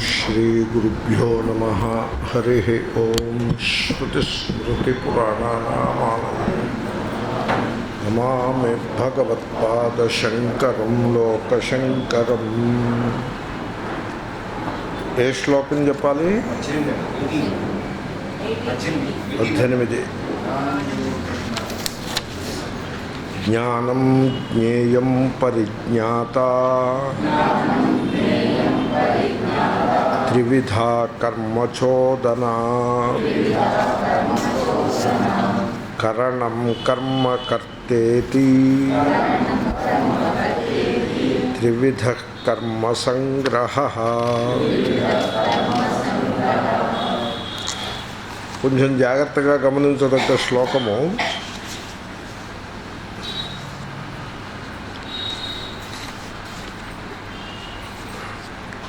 श्रीगुरुभ्यो नमः। हरिः ओम। श्रुतिस्मृतिपुराणानामालयं नमामि भगवत्पादशङ्करं लोकशङ्करम्। ఏ శ్లోకం చెప్పాలి? 18. జ్ఞానం జ్ఞేయం పరిజ్ఞాత త్రివిధా కర్మచోదనా కరణం కర్మ కర్తేతి త్రివిధ కర్మ సంగ్రహ. కొంచెం జాగ్రత్తగా గమనించదగ్గ శ్లోకము.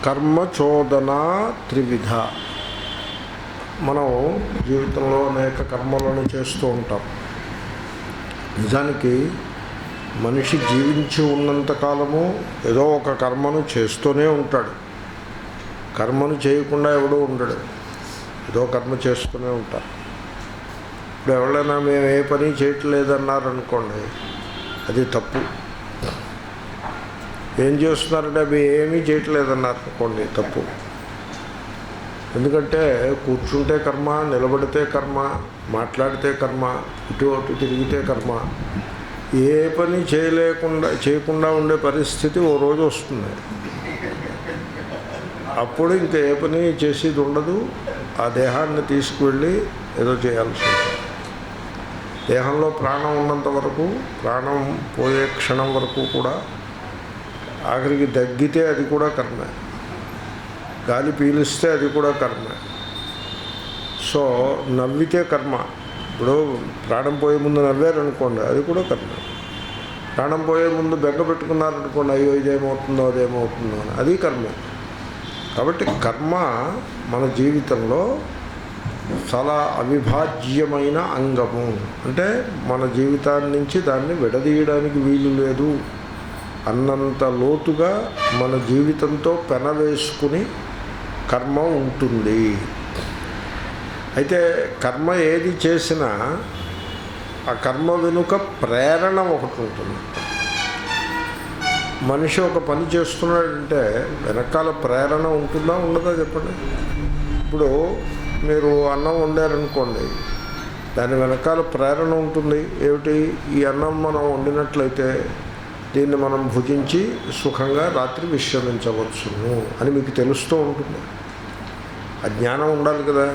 కర్మచోదన త్రివిధ. మనం జీవితంలో అనేక కర్మలను చేస్తూ ఉంటాం. నిజానికి మనిషి జీవించి ఉన్నంతకాలము ఏదో ఒక కర్మను చేస్తూనే ఉంటాడు. కర్మను చేయకుండా ఎవడూ ఉండడు, ఏదో కర్మ చేస్తూనే ఉంటారు. ఇప్పుడు ఎవరైనా మేము ఏ పని చేయట్లేదన్నారనుకోండి, అది తప్పు. ఏం చేస్తున్నారంటే అవి ఏమీ చేయట్లేదన్నారు అనుకోండి, తప్పు. ఎందుకంటే కూర్చుంటే కర్మ, నిలబడితే కర్మ, మాట్లాడితే కర్మ, ఇటు అటు తిరిగితే కర్మ. ఏ పని చేయకుండా ఉండే పరిస్థితి ఓ రోజు వస్తుంది. అప్పుడు ఇంకా ఏ పని చేసేది ఉండదు. ఆ దేహాన్ని తీసుకువెళ్ళి ఏదో చేయాల్సి ఉంటుంది. దేహంలో ప్రాణం ఉన్నంత వరకు, ప్రాణం పోయే క్షణం వరకు కూడా, ఆఖరికి దగ్గితే అది కూడా కర్మే, గాలి పీలిస్తే అది కూడా కర్మే. సో నవ్వితే కర్మ. ఇప్పుడు ప్రాణం పోయే ముందు నవ్వారనుకోండి, అది కూడా కర్మ. ప్రాణం పోయే ముందు బెగ్గ పెట్టుకున్నారనుకోండి, అయ్యో ఇదేమవుతుందో అదేమవుతుందో అని, అది కర్మ. కాబట్టి కర్మ మన జీవితంలో చాలా అవిభాజ్యమైన అంగము. అంటే మన జీవితాన్ని నుంచి దాన్ని విడదీయడానికి వీలు లేదు అన్నంత లోతుగా మన జీవితంతో పెనవేసుకుని కర్మ ఉంటుంది. అయితే కర్మ ఏది చేసినా ఆ కర్మ వెనుక ప్రేరణ ఒకటి ఉంటుంది. మనిషి ఒక పని చేస్తున్నాడంటే వెనకాల ప్రేరణ ఉంటుందా ఉండదా చెప్పండి. ఇప్పుడు మీరు అన్నం వండారనుకోండి, దాని వెనకాల ప్రేరణ ఉంటుంది. ఏమిటి? ఈ అన్నం మనం వండినట్లయితే దీన్ని మనం భుజించి సుఖంగా రాత్రి విశ్రమించవచ్చును అని మీకు తెలుస్తూ ఉంటుంది. ఆ జ్ఞానం ఉండాలి కదా.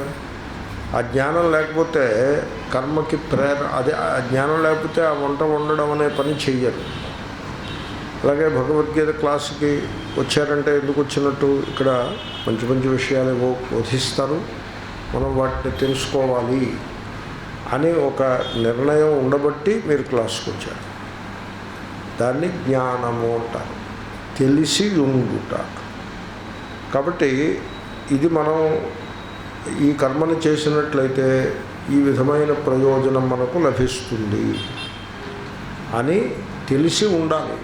ఆ జ్ఞానం లేకపోతే కర్మకి అదే ఆ జ్ఞానం లేకపోతే ఆ వంట వండడం అనే పని చెయ్యరు. అలాగే భగవద్గీత క్లాసుకి వచ్చారంటే ఎందుకు వచ్చినట్టు? ఇక్కడ మంచి మంచి విషయాలు ఏవో బోధిస్తారు, మనం వాటిని తెలుసుకోవాలి అని ఒక నిర్ణయం ఉండబట్టి మీరు క్లాసుకు వచ్చారు. దాన్ని జ్ఞానము అంటారు, తెలిసి ఉండుట. కాబట్టి ఇది మనం ఈ కర్మను చేసినట్లయితే ఈ విధమైన ప్రయోజనం మనకు లభిస్తుంది అని తెలిసి ఉండాలి.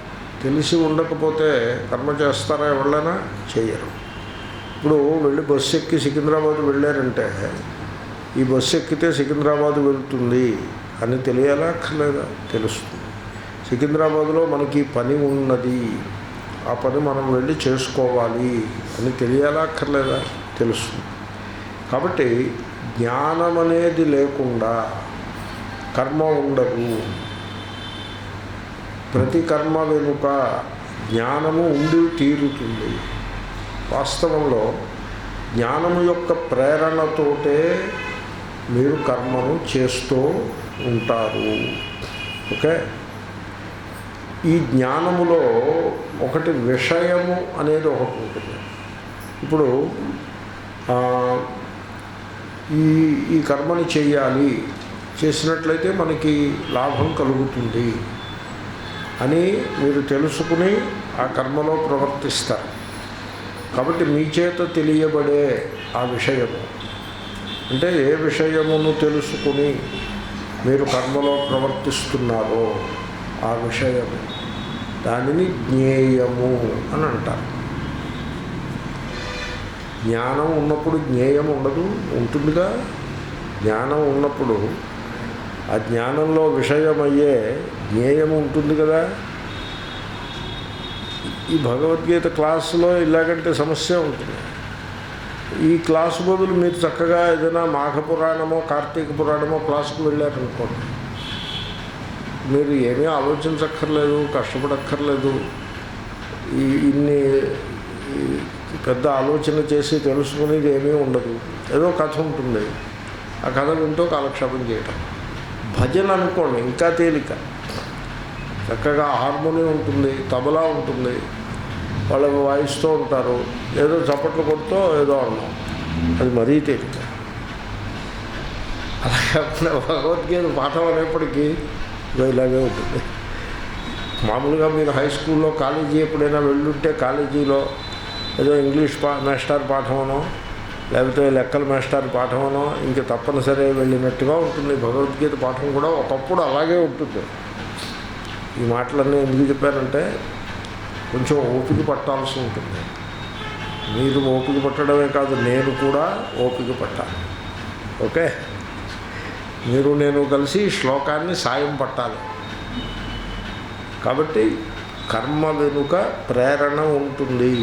తెలిసి ఉండకపోతే కర్మ చేస్తారా? ఎవరైనా చేయరు. ఇప్పుడు వెళ్ళి బస్సు ఎక్కి సికింద్రాబాద్ వెళ్ళారంటే ఈ బస్సు ఎక్కితే సికింద్రాబాద్ వెళ్తుంది అని తెలియాలా అక్కర్లేదా? తెలుస్తుంది. సికింద్రాబాద్లో మనకి పని ఉన్నది, ఆ పని మనం వెళ్ళి చేసుకోవాలి అని తెలియాలా అక్కర్లేదా? తెలుస్తుంది. కాబట్టి జ్ఞానం అనేది లేకుండా కర్మ ఉండదు. ప్రతి కర్మ వెనుక జ్ఞానము ఉండి తీరుతుంది. వాస్తవంలో జ్ఞానము యొక్క ప్రేరణతోటే మీరు కర్మను చేస్తూ ఉంటారు. ఓకే. ఈ జ్ఞానములో ఒకటి విషయము అనేది ఒకటి ఉంటుంది. ఇప్పుడు ఈ కర్మని చేయాలి, చేసినట్లయితే మనకి లాభం కలుగుతుంది అని మీరు తెలుసుకుని ఆ కర్మలో ప్రవర్తిస్తారు. కాబట్టి మీ చేత తెలియబడే ఆ విషయము, అంటే ఏ విషయమును తెలుసుకుని మీరు కర్మలో ప్రవర్తిస్తున్నారో ఆ విషయము, దానిని జ్ఞేయము అని అంటారు. జ్ఞానం ఉన్నప్పుడు జ్ఞేయం ఉండదు, ఉంటుందిగా. జ్ఞానం ఉన్నప్పుడు ఆ జ్ఞానంలో విషయమయ్యే జ్ఞేయం ఉంటుంది కదా. ఈ భగవద్గీత క్లాసులో ఇలాగంటే సమస్య ఉంటుంది. ఈ క్లాసు బదులు మీరు చక్కగా ఏదైనా మాఘ పురాణమో కార్తీక పురాణమో క్లాసుకు వెళ్ళారనుకోండి, మీరు ఏమీ ఆలోచించక్కర్లేదు, కష్టపడక్కర్లేదు, ఇన్ని పెద్ద ఆలోచన చేసి తెలుసుకునేది ఏమీ ఉండదు. ఏదో కథ ఉంటుంది, ఆ కథ వింటూ కాలక్షేపం చేయటం. భజన అనుకోండి ఇంకా తేలిక. చక్కగా హార్మోనియం ఉంటుంది, తబలా ఉంటుంది, వాళ్ళు వాయిస్తూ ఉంటారు, ఏదో చప్పట్లు కొడుతూ ఏదో అన్నాం, అది మరీ తేలిక. అలా కాకుండా భగవద్గీత పాఠం అనేప్పటికీ ఇలాగే ఉంటుంది. మామూలుగా మీరు హై స్కూల్లో కాలేజీ ఎప్పుడైనా వెళ్ళుంటే కాలేజీలో ఏదో ఇంగ్లీష్ మాస్టర్ పాఠమనో లేకపోతే లెక్కల మాస్టర్ పాఠమనో ఇంక తప్పనిసరి వెళ్ళినట్టుగా ఉంటుంది. భగవద్గీత పాఠం కూడా ఒకప్పుడు అలాగే ఉంటుంది. ఈ మాటలన్నీ ఎందుకు చెప్పారంటే కొంచెం ఓపిక పట్టాల్సి ఉంటుంది. మీరు ఓపిక పట్టడమే కాదు, నేను కూడా ఓపిక పట్టాలి. ఓకే, మీరు నేను కలిసి శ్లోకాన్ని సాయం పట్టాలి. కాబట్టి కర్మ వెనుక ప్రేరణ ఉంటుంది.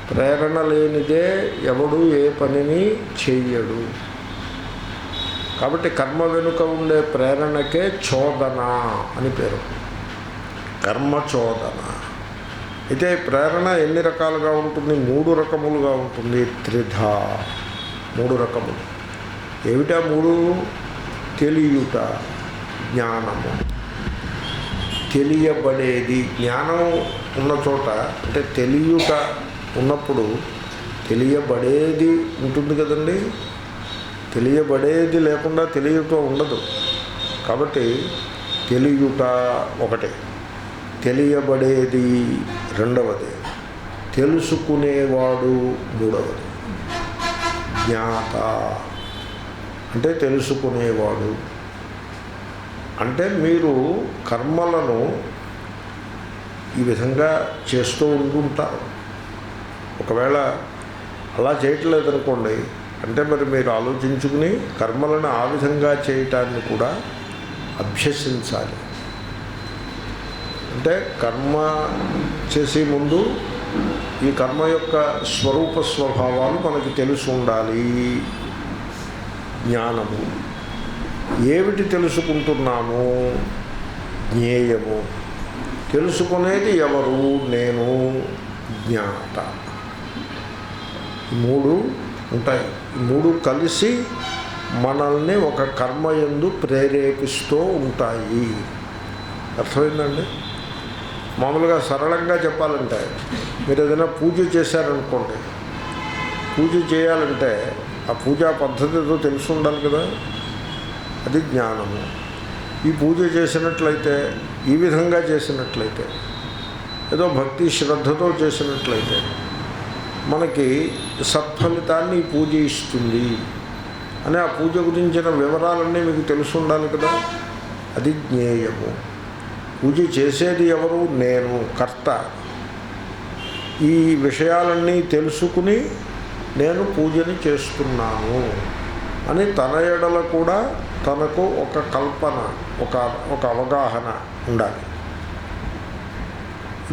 ప్రేరణ లేనిదే ఎవడు ఏ పనిని చెయ్యడు. కాబట్టి కర్మ వెనుక ఉండే ప్రేరణకే చోదన అని పేరు, కర్మ చోదన. అయితే ప్రేరణ ఎన్ని రకాలుగా ఉంటుంది? 3 రకములుగా ఉంటుంది. త్రిధ, 3 రకములు. ఏమిటా 3? తెలియుట, జ్ఞానము, తెలియబడేది. జ్ఞానం ఉన్న చోట అంటే తెలియుట ఉన్నప్పుడు తెలియబడేది ఉంటుంది కదండి. తెలియబడేది లేకుండా తెలియుట ఉండదు. కాబట్టి తెలియుట ఒకటి, తెలియబడేది రెండవది, తెలుసుకునేవాడు మూడవది. జ్ఞాత అంటే తెలుసుకునేవాడు. అంటే మీరు కర్మలను ఈ విధంగా చేస్తూ ఉంటుంటారు. ఒకవేళ అలా చేయట్లేదనుకోండి, అంటే మరి మీరు ఆలోచించుకుని కర్మలను ఆ విధంగా చేయటాన్ని కూడా అభ్యసించాలి. అంటే కర్మ చేసే ముందు ఈ కర్మ యొక్క స్వరూప స్వభావాలు మనకి తెలిసి ఉండాలి. జ్ఞానము, ఏమిటి తెలుసుకుంటున్నాము? జ్ఞేయము, తెలుసుకునేది ఎవరు? నేను, జ్ఞాత. 3 ఉంటాయి. 3 కలిసి మనల్ని ఒక కర్మయందు ప్రేరేపిస్తూ ఉంటాయి. అర్థమైందండి? మామూలుగా సరళంగా చెప్పాలంటే మీరు ఏదైనా పూజ చేశారనుకోండి, పూజ చేయాలంటే ఆ పూజా పద్ధతితో తెలిసి ఉండాలి కదా, అది జ్ఞానము. ఈ పూజ చేసినట్లయితే, ఈ విధంగా చేసినట్లయితే, ఏదో భక్తి శ్రద్ధతో చేసినట్లయితే మనకి సత్ఫలితాన్ని ఈ పూజ ఇస్తుంది అని ఆ పూజ గురించిన వివరాలన్నీ మీకు తెలిసి ఉండాలి కదా, అది జ్ఞేయము. పూజ చేసేది ఎవరు? నేను, కర్త. ఈ విషయాలన్నీ తెలుసుకుని నేను పూజని చేస్తున్నాను అని తన ఎడల కూడా తనకు ఒక కల్పన, ఒక అవగాహన ఉండాలి.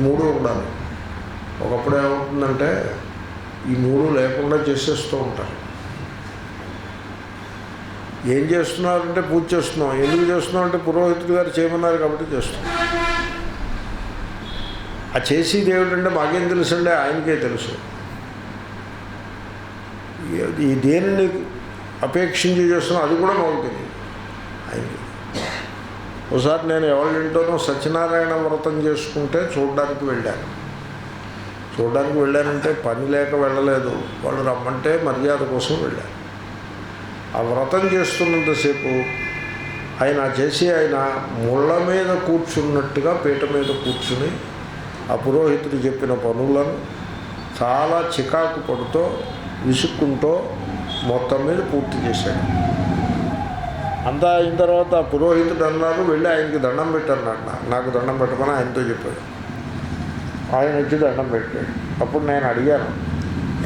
3 ఉండాలి. ఒకప్పుడు ఏమవుతుందంటే ఈ 3 లేకుండా చేసేస్తూ ఉంటారు. ఏం చేస్తున్నారంటే పూజ చేస్తున్నాం. ఎందుకు చేస్తున్నాం అంటే పురోహితుడు గారు చేయమన్నారు కాబట్టి చేస్తున్నాం. ఆ చేసేది ఏమిటంటే మాకేం తెలుసండి, ఆయనకే తెలుసు. ఈ దేనిని అపేక్షించి చేస్తున్నాం అది కూడా మాకు తెలియదు ఆయనకి. ఒకసారి నేను ఎవరింటోనో సత్యనారాయణ వ్రతం చేసుకుంటే చూడడానికి వెళ్ళానంటే పని లేక వెళ్ళలేదు, వాళ్ళు రమ్మంటే మర్యాద కోసం వెళ్ళాను. ఆ వ్రతం చేస్తున్నంతసేపు ఆయన ముళ్ళ మీద కూర్చున్నట్టుగా పీట మీద కూర్చుని ఆ పురోహితుడు చెప్పిన పనులను చాలా చికాకు పడుతూ విసుక్కుంటూ మొత్తం మీద పూర్తి చేశాడు. అంతా అయిన తర్వాత పురోహితుడు అన్నారు, వెళ్ళి ఆయనకి దండం పెట్టన్నాడు. నాకు దండం పెట్టమని ఆయనతో చెప్పాడు. ఆయన వచ్చి దండం పెట్టాడు. అప్పుడు నేను అడిగాను,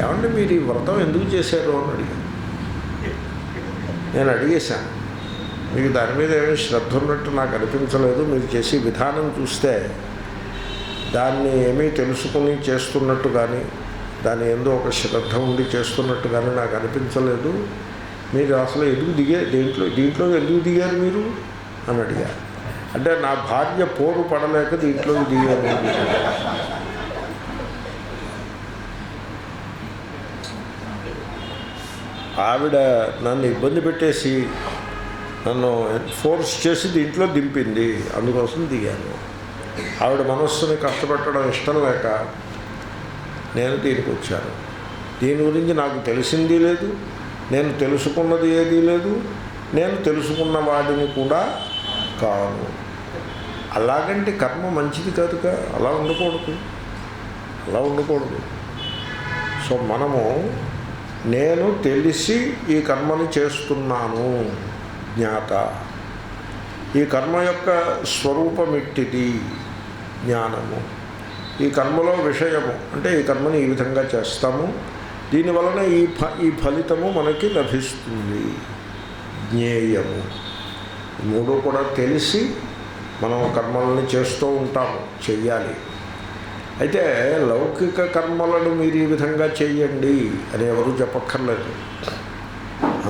ఏమంటే మీరు ఈ వ్రతం ఎందుకు చేశారు అని అడిగాను. నేను అడిగేశాను, మీకు దాని మీద ఏమీ శ్రద్ధ ఉన్నట్టు నాకు అనిపించలేదు, మీరు చేసే విధానం చూస్తే దాన్ని ఏమీ తెలుసుకుని చేస్తున్నట్టు కానీ దాని ఏందో ఒక శ్రద్ధ ఉండి చేస్తున్నట్టు కానీ నాకు అనిపించలేదు, మీరు అసలు ఎందుకు దీంట్లో ఎందుకు దిగారు మీరు అని అడిగారు. అంటే నా భార్య పోరు పడలేక దీంట్లో దిగాను. ఆవిడ నన్ను ఇబ్బంది పెట్టేసి నన్ను ఫోర్స్ చేసి దీంట్లో దింపింది, అందుకోసం దిగాను. ఆవిడ మనస్సుని కష్టపెట్టడం ఇష్టం లేక నేను దీనికి వచ్చాను. దీని గురించి నాకు తెలిసింది లేదు, నేను తెలుసుకున్నది ఏదీ లేదు, నేను తెలుసుకున్న వాడిని కూడా కాను. అలాగంటే కర్మ మంచిది కాదుగా, అలా ఉండకూడదు. సో మనము నేను తెలిసి ఈ కర్మని చేస్తున్నాను జ్ఞాత, ఈ కర్మ యొక్క స్వరూపమిట్టిది జ్ఞానము, ఈ కర్మలో విషయము అంటే ఈ కర్మని ఈ విధంగా చేస్తాము, దీనివలన ఈ ఫలితము మనకి లభిస్తుంది జ్ఞేయము. మూడు కూడా తెలిసి మనం కర్మలని చేస్తూ ఉంటాము, చెయ్యాలి. అయితే లౌకిక కర్మలను మీరు ఈ విధంగా చేయండి అని ఎవరు చెప్పక్కర్లేదు,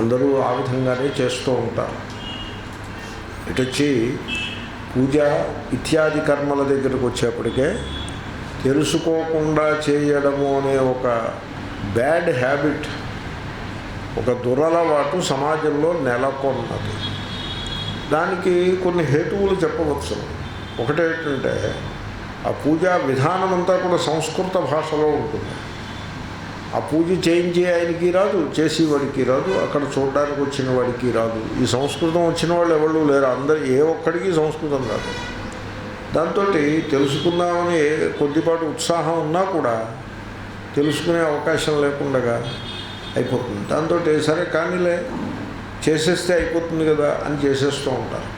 అందరూ ఆ విధంగానే చేస్తూ ఉంటారు. ఇటొచ్చి పూజ ఇత్యాది కర్మల దగ్గరకు వచ్చేప్పటికే తెలుసుకోకుండా చేయడము అనే ఒక బ్యాడ్ హ్యాబిట్, ఒక దురలవాటు సమాజంలో నెలకొన్నది. దానికి కొన్ని హేతువులు చెప్పవచ్చు. ఒకటేంటంటే ఆ పూజా విధానం అంతా కూడా సంస్కృత భాషలో ఉంటుంది. ఆ పూజ చేయించే ఆయనకి రాదు, చేసేవాడికి రాదు, అక్కడ చూడడానికి వచ్చిన వాడికి రాదు. ఈ సంస్కృతం వచ్చిన వాళ్ళు ఎవరు లేరు, అందరు ఏ ఒక్కడికి సంస్కృతం రాదు. దాంతో తెలుసుకుందామని కొద్దిపాటు ఉత్సాహం ఉన్నా కూడా తెలుసుకునే అవకాశం లేకుండా అయిపోతుంది. దాంతో సరే కానీలే చేసేస్తే అయిపోతుంది కదా అని చేసేస్తూ ఉంటారు.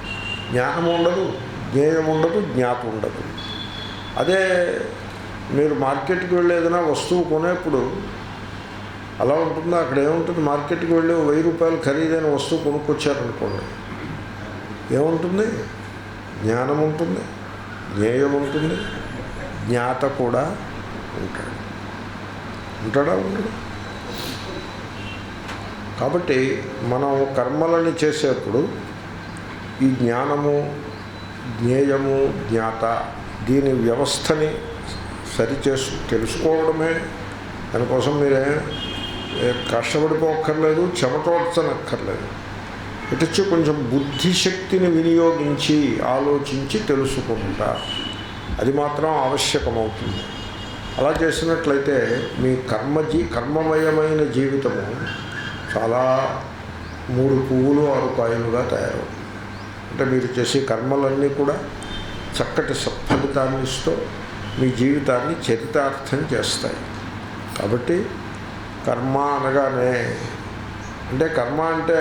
జ్ఞానం ఉండదు, జ్ఞేయం ఉండదు, జ్ఞాత ఉండదు. అదే మీరు మార్కెట్కి వెళ్ళి ఏదైనా వస్తువు కొనేప్పుడు అలా ఉంటుందో, అక్కడ ఏముంటుంది, మార్కెట్కి వెళ్ళి 1000 రూపాయలు ఖరీదైన వస్తువు కొనుక్కొచ్చారనుకోండి, ఏముంటుంది, జ్ఞానం ఉంటుంది, జ్ఞేయం ఉంటుంది, జ్ఞాత కూడా ఉంటాడా ఉండడు. కాబట్టి మనం కర్మలని చేసేప్పుడు ఈ జ్ఞానము, జ్ఞేయము, జ్ఞాత దీని వ్యవస్థని తెలుసుకోవడమే. దానికోసం మీరే కష్టపడిపోక్కర్లేదు, చెమటోడ్చనక్కర్లేదు. ఇటొచ్చి కొంచెం బుద్ధిశక్తిని వినియోగించి ఆలోచించి తెలుసుకుంటా, అది మాత్రం ఆవశ్యకమవుతుంది. అలా చేసినట్లయితే మీ కర్మమయమైన జీవితము చాలా 3 పువ్వులు 6 కాయలుగా తయారవుతుంది. అంటే మీరు చేసే కర్మలన్నీ కూడా చక్కటి సత్ఫలితాన్ని ఇస్తూ మీ జీవితాన్ని చరితార్థం చేస్తాయి. కాబట్టి కర్మ అనగానే, అంటే కర్మ అంటే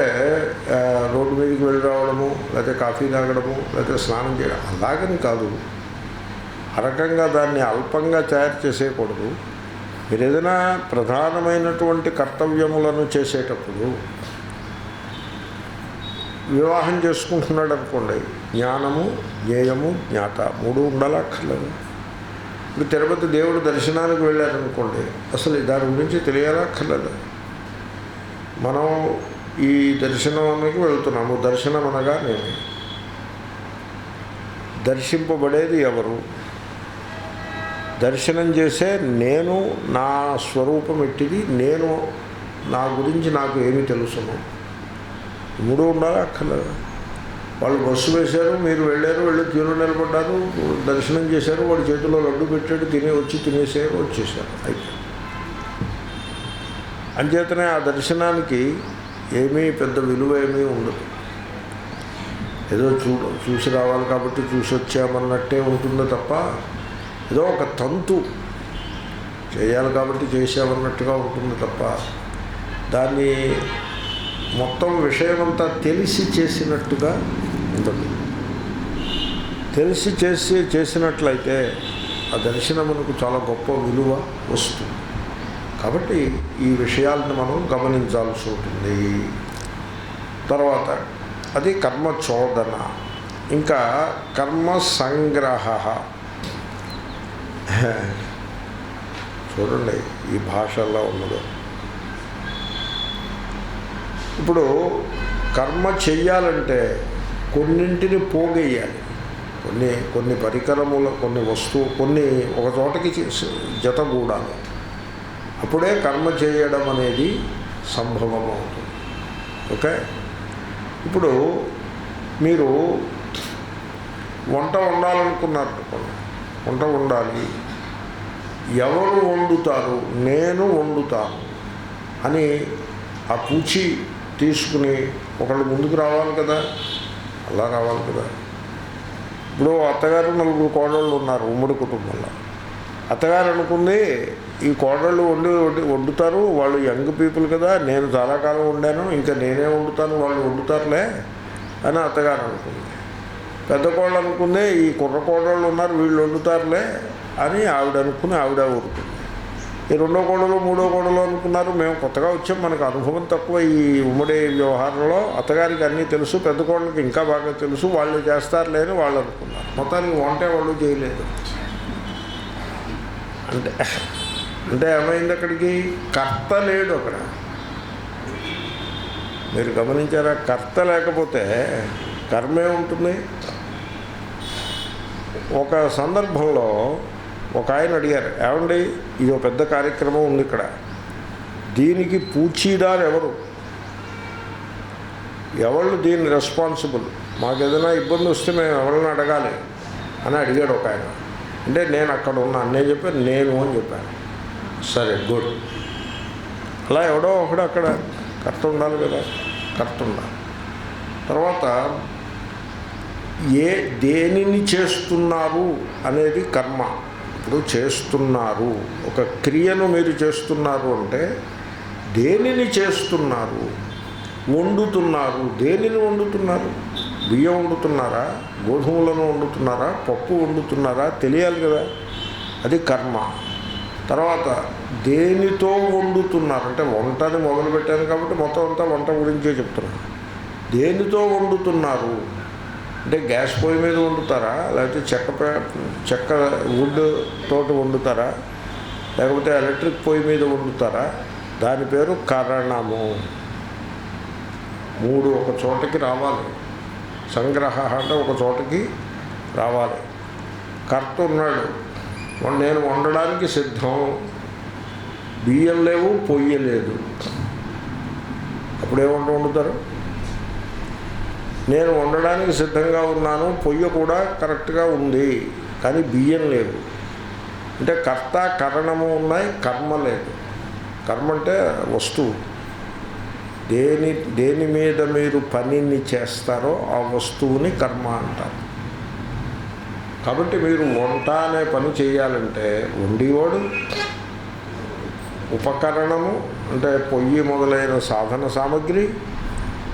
రోడ్డు మీదకి వెళ్ళి రావడము, లేకపోతే కాఫీ తాగడము, లేకపోతే స్నానం చేయడం అలాగని కాదు. ఆ రకంగా దాన్ని అల్పంగా తయారు చేసేయకూడదు. మీరు ఏదైనా ప్రధానమైనటువంటి కర్తవ్యములను చేసేటప్పుడు, వివాహం చేసుకుంటున్నాడు అనుకోండి, జ్ఞానము, జ్ఞేయము, జ్ఞాత 3 ఉండాలక్కర్లేదు. ఇప్పుడు తిరుపతి దేవుడు దర్శనానికి వెళ్ళారనుకోండి, అసలు దాని గురించి తెలియాలక్కర్లేదు. మనం ఈ దర్శనానికి వెళ్తున్నాము, దర్శనం అనగా నేను దర్శింపబడేది ఎవరు, దర్శనం చేసే నేను, నా స్వరూపం ఎట్టిది, నేను నా గురించి నాకు ఏమి తెలుసును, 3 ఉండాలి అక్కర్లేదు. వాళ్ళు బస్సు వేశారు, మీరు వెళ్ళారు, వెళ్ళి క్యూలో నిలబడ్డారు, దర్శనం చేశారు, వాడి చేతిలో లడ్డు పెట్టాడు, తినేసారు, వచ్చేసారు, అయిపోయింది. అంచేతనే ఆ దర్శనానికి ఏమీ పెద్ద విలువ ఏమీ ఉండదు. ఏదో చూసి రావాలి కాబట్టి చూసి వచ్చామన్నట్టే ఉంటుందో తప్ప, ఏదో ఒక తంతు చేయాలి కాబట్టి చేసామన్నట్టుగా ఉంటుంది తప్ప, దాన్ని మొత్తం విషయమంతా తెలిసి చేసినట్టుగా ఉండదు. తెలిసి చేసినట్లయితే ఆ దర్శనమునకు చాలా గొప్ప విలువ వస్తుంది. కాబట్టి ఈ విషయాలను మనం గమనించాల్సి ఉంటుంది. తర్వాత అది కర్మచోదన. ఇంకా కర్మ సంగ్రహ. చూడండి ఈ భాషల్లో ఉన్నదో. ఇప్పుడు కర్మ చెయ్యాలంటే కొన్నింటిని పోగేయాలి. కొన్ని పరికరములు, కొన్ని వస్తువు, కొన్ని ఒక చోటకి జతగూడాలి. అప్పుడే కర్మ చేయడం అనేది సంభవం అవుతుంది. ఓకే. ఇప్పుడు మీరు వంట వండాలనుకున్నారు అనుకోండి. వంట వండాలి, ఎవరు వండుతారు? నేను వండుతాను అని ఆ పూచి తీసుకుని ఒకళ్ళు ముందుకు రావాలి కదా. అలా రావాలి కదా. ఇప్పుడు అత్తగారు 4 కోడళ్ళు ఉన్నారు ఉమ్మడి కుటుంబంలో. అత్తగారు అనుకుంది ఈ కోడళ్ళు వండుతారు, వాళ్ళు యంగ్ పీపుల్ కదా, నేను చాలా కాలం వండాను, ఇంకా నేనే వండుతాను, వాళ్ళు వండుతారులే అని అత్తగారు అనుకుంది. పెద్ద కోడలు అనుకుంది ఈ కుర్ర కోడళ్ళు ఉన్నారు, వీళ్ళు వండుతారులే అని ఆవిడ అనుకుని ఆవిడ ఊరుకుంది. ఈ 2వ కోడలు 3వ కోడలు అనుకున్నారు, మేము కొత్తగా వచ్చాం, మనకు అనుభవం తక్కువ ఈ ఉమ్మడి వ్యవహారంలో, అత్తగారికి అన్నీ తెలుసు, పెద్ద కోడలకి ఇంకా బాగా తెలుసు, వాళ్ళు చేస్తారులే అని వాళ్ళు అనుకున్నారు. మొత్తానికి వంటే వాళ్ళు చేయలేదు. అంటే ఏమైంది? అక్కడికి కర్త లేడు. అక్కడ మీరు గమనించారా? కర్త లేకపోతే కర్మే ఉంటుంది. ఒక సందర్భంలో ఒక ఆయన అడిగారు, ఏమండి ఇది ఒక పెద్ద కార్యక్రమం ఉంది ఇక్కడ, దీనికి పూచీదారు ఎవరు దీన్ని రెస్పాన్సిబుల్, మాకు ఏదైనా ఇబ్బంది వస్తే మేము ఎవరిని అడగాలి అని అడిగాడు ఒక ఆయన. అంటే నేను అక్కడ ఉన్నాను, నేను చెప్పాను నేను అని చెప్పాను. సరే గుడ్. అలా ఎవడో ఒకడు అక్కడ కర్త ఉండాలి కదా, కర్త ఉండాలి. తర్వాత దేనిని చేస్తున్నారు అనేది కర్మ. ఇప్పుడు చేస్తున్నారు, ఒక క్రియను మీరు చేస్తున్నారు అంటే దేనిని చేస్తున్నారు? వండుతున్నారు. దేనిని వండుతున్నారు? బియ్యం వండుతున్నారా, గోధుమలను వండుతున్నారా, పప్పు వండుతున్నారా? తెలియాలి కదా, అది కర్మ. తర్వాత దేనితో వండుతున్నారు అంటే వంటని మొదలుపెట్టాను కాబట్టి మొత్తం అంతా వంట గురించే చెప్తున్నాను. దేనితో వండుతున్నారు అంటే గ్యాస్ పొయ్యి మీద వండుతారా, లేకపోతే చెక్క వుడ్ తోటి వండుతారా, లేకపోతే ఎలక్ట్రిక్ పొయ్యి మీద వండుతారా? దాని పేరు కరణము. 3 ఒక చోటకి రావాలి. సంగ్రహ అంటే ఒక చోటకి రావాలి. కర్త ఉన్నాడు, నేను వండడానికి సిద్ధం, బియ్యం లేవు, పొయ్యి లేదు, అప్పుడే వండుతారు. నేను వండడానికి సిద్ధంగా ఉన్నాను, పొయ్యి కూడా కరెక్ట్గా ఉంది, కానీ బియ్యం లేవు అంటే కర్త కరణము ఉన్నాయి, కర్మ లేదు. కర్మ అంటే వస్తువు. దేని మీద మీరు పనిని చేస్తారో ఆ వస్తువుని కర్మ అంటారు. కాబట్టి మీరు వంట అనే పని చేయాలంటే వండివాడు, ఉపకరణము అంటే పొయ్యి మొదలైన సాధన సామగ్రి,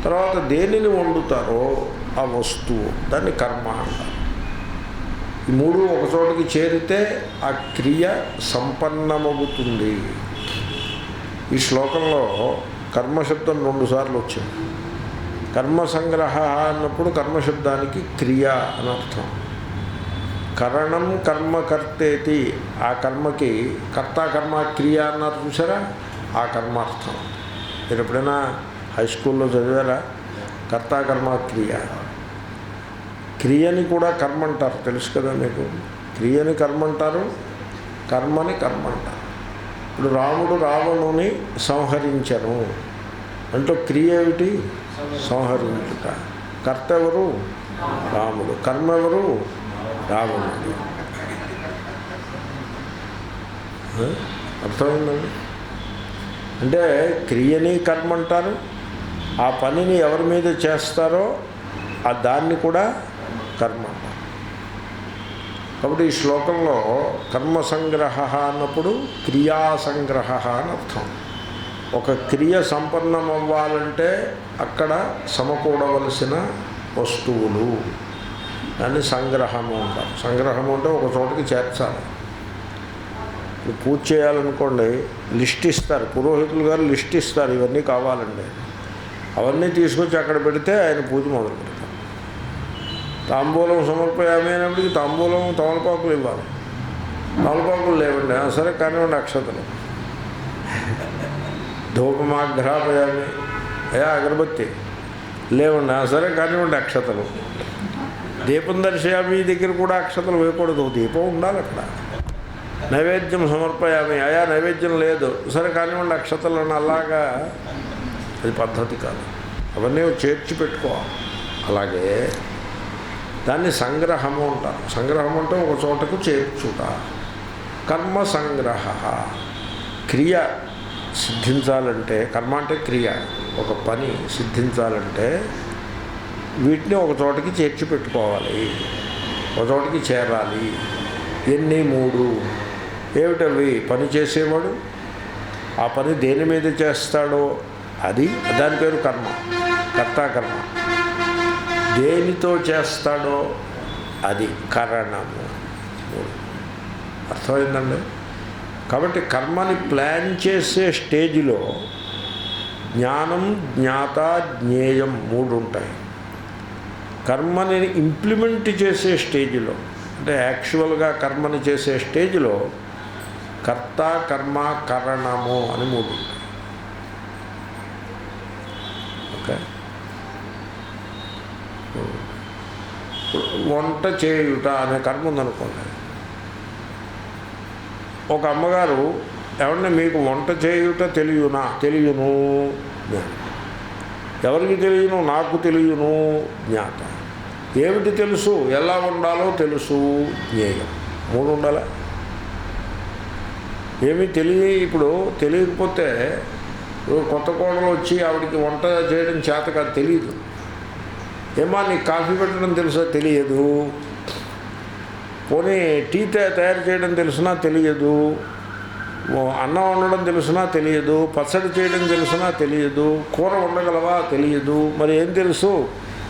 తర్వాత దేనిని వండుతారో ఆ వస్తువు, దాన్ని కర్మ అంటారు. ఈ 3 ఒక చోటకి చేరితే ఆ క్రియ సంపన్నమవుతుంది. ఈ శ్లోకంలో కర్మశబ్దం 2 సార్లు వచ్చింది. కర్మ సంగ్రహ అన్నప్పుడు కర్మశబ్దానికి క్రియ అని అర్థం. కరణం కర్మకర్తేతి, ఆ కర్మకి కర్త కర్మ క్రియ అన్నారు చూసారా, ఆ కర్మార్థం. మీరు ఎప్పుడైనా హై స్కూల్లో చదివారా? కర్త కర్మ క్రియ. క్రియని కూడా కర్మ అంటారు, తెలుసు కదా మీకు. క్రియని కర్మ అంటారు, కర్మని కర్మ అంటారు. ఇప్పుడు రాముడు రావణుని సంహరించను అంటే క్రియ ఏమిటి? సంహరించుట. కర్త ఎవరు? రాముడు. కర్మ ఎవరు? రావణుడు. అర్థమైందండి? అంటే క్రియని కర్మ అంటారు, ఆ పనిని ఎవరి మీద చేస్తారో ఆ దాన్ని కూడా కర్మ అంటారు. కాబట్టి ఈ శ్లోకంలో కర్మ సంగ్రహ అన్నప్పుడు క్రియా సంగ్రహ అని అర్థం. ఒక క్రియ సంపన్నం అవ్వాలంటే అక్కడ సమకూడవలసిన వస్తువులు, దాన్ని సంగ్రహము అంటారు. సంగ్రహము అంటే ఒక చోటకి చేర్చాలి. ఇప్పుడు పూజ చేయాలనుకోండి, లిస్ట్ ఇస్తారు, పురోహితులు గారు లిస్ట్ ఇస్తారు, ఇవన్నీ కావాలండి. అవన్నీ తీసుకొచ్చి అక్కడ పెడితే ఆయన పూజ మొదలు పెడతారు. తాంబూలం సమర్పయామి అయినప్పటికీ తాంబూలం తమలపాకులు ఇవ్వాలి. తమలపాకులు లేవండి, సరే కానివ్వండి అక్షతలు. ధూపమాఘ్రాపయామి, అయా అగరబత్తి లేవండి, సరే కానివ్వండి అక్షతలు. దీపం దర్శయామి దగ్గర కూడా అక్షతలు వేయకూడదు, దీపం ఉండాలి అక్కడ. నైవేద్యం సమర్పయామి, అయా నైవేద్యం లేదు, సరే కానివ్వండి అక్షతలను. అలాగా అది పద్ధతి కాదు, అవన్నీ చేర్చి పెట్టుకోవాలి. అలాగే దాన్ని సంగ్రహము అంటారు. సంగ్రహం అంటే ఒక చోటకు చేర్చుట. కర్మ సంగ్రహ, క్రియ సిద్ధించాలంటే, కర్మ అంటే క్రియ, ఒక పని సిద్ధించాలంటే వీటిని ఒక చోటకి చేర్చి పెట్టుకోవాలి, ఒక చోటకి చేరాలి. ఎన్ని? 3. ఏమిటవి? పని చేసేవాడు, ఆ పని దేని మీద చేస్తాడో అది, దాని పేరు కర్మ, కర్తాకర్మ. దేనితో చేస్తాడో అది కరణము. అర్థమైందండి? కాబట్టి కర్మని ప్లాన్ చేసే స్టేజ్లో జ్ఞానం, జ్ఞాత, జ్ఞేయం 3 ఉంటాయి. కర్మని ఇంప్లిమెంట్ చేసే స్టేజ్లో, అంటే యాక్చువల్గా కర్మని చేసే స్టేజ్లో కర్త, కర్మ, కరణము అని 3 ఉంటాయి. ఓకే. వంట చేయుట అనే కర్మ ఉందనుకోండి. ఒక అమ్మగారు, ఏమన్నా మీకు వంట చేయుట తెలియనా? తెలియను. ఎవరికి తెలియను? నాకు తెలియను. జ్ఞాత. ఏమిటి తెలుసు? ఎలా ఉండాలో తెలుసు. జ్ఞేయం. 3 ఉండాలి. ఏమీ ఇప్పుడు తెలియకపోతే, కొత్త కోడలు వచ్చి ఆవిడికి వంట చేయడం చేత కాదు, తెలియదు. ఏమా నీకు కాఫీ పెట్టడం తెలుసా? తెలియదు. పోనీ టీ తయారు చేయడం తెలుసునా? తెలియదు. అన్నం వండడం తెలుసునా? తెలియదు. పచ్చడి చేయడం తెలుసునా? తెలియదు. కూర వండగలవా? తెలియదు. మరి ఏం తెలుసు?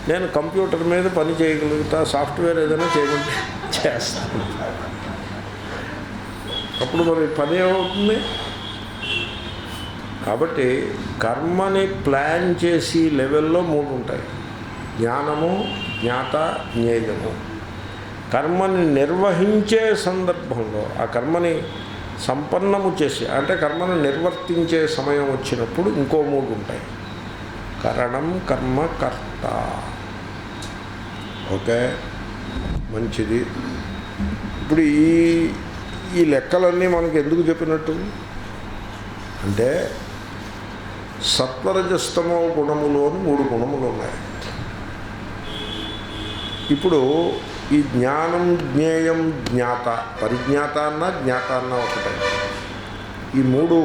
నేను కంప్యూటర్ మీద పని చేయగలుగుతా, సాఫ్ట్వేర్ ఏదైనా చేయమంటే చేస్తాను. అప్పుడు మరి పని ఏమవుతుంది? కాబట్టి కర్మని ప్లాన్ చేసి లెవెల్లో 3 ఉంటాయి: జ్ఞానము, జ్ఞాత, జ్ఞేయము. కర్మని నిర్వహించే సందర్భంలో, ఆ కర్మని సంపన్నము చేసి, అంటే కర్మను నిర్వర్తించే సమయం వచ్చినప్పుడు ఇంకో 3 ఉంటాయి: కరణం, కర్మ, కర్త. ఓకే, మంచిది. ఇప్పుడు ఈ లెక్కలన్నీ మనకు ఎందుకు చెప్పినట్టు అంటే, సత్వరజస్తమో గుణములోని 3 గుణములు ఉన్నాయి. ఇప్పుడు ఈ జ్ఞానం, జ్ఞేయం, జ్ఞాత, పరిజ్ఞాత అన్న జ్ఞాత అన్న ఒకటే. ఈ 3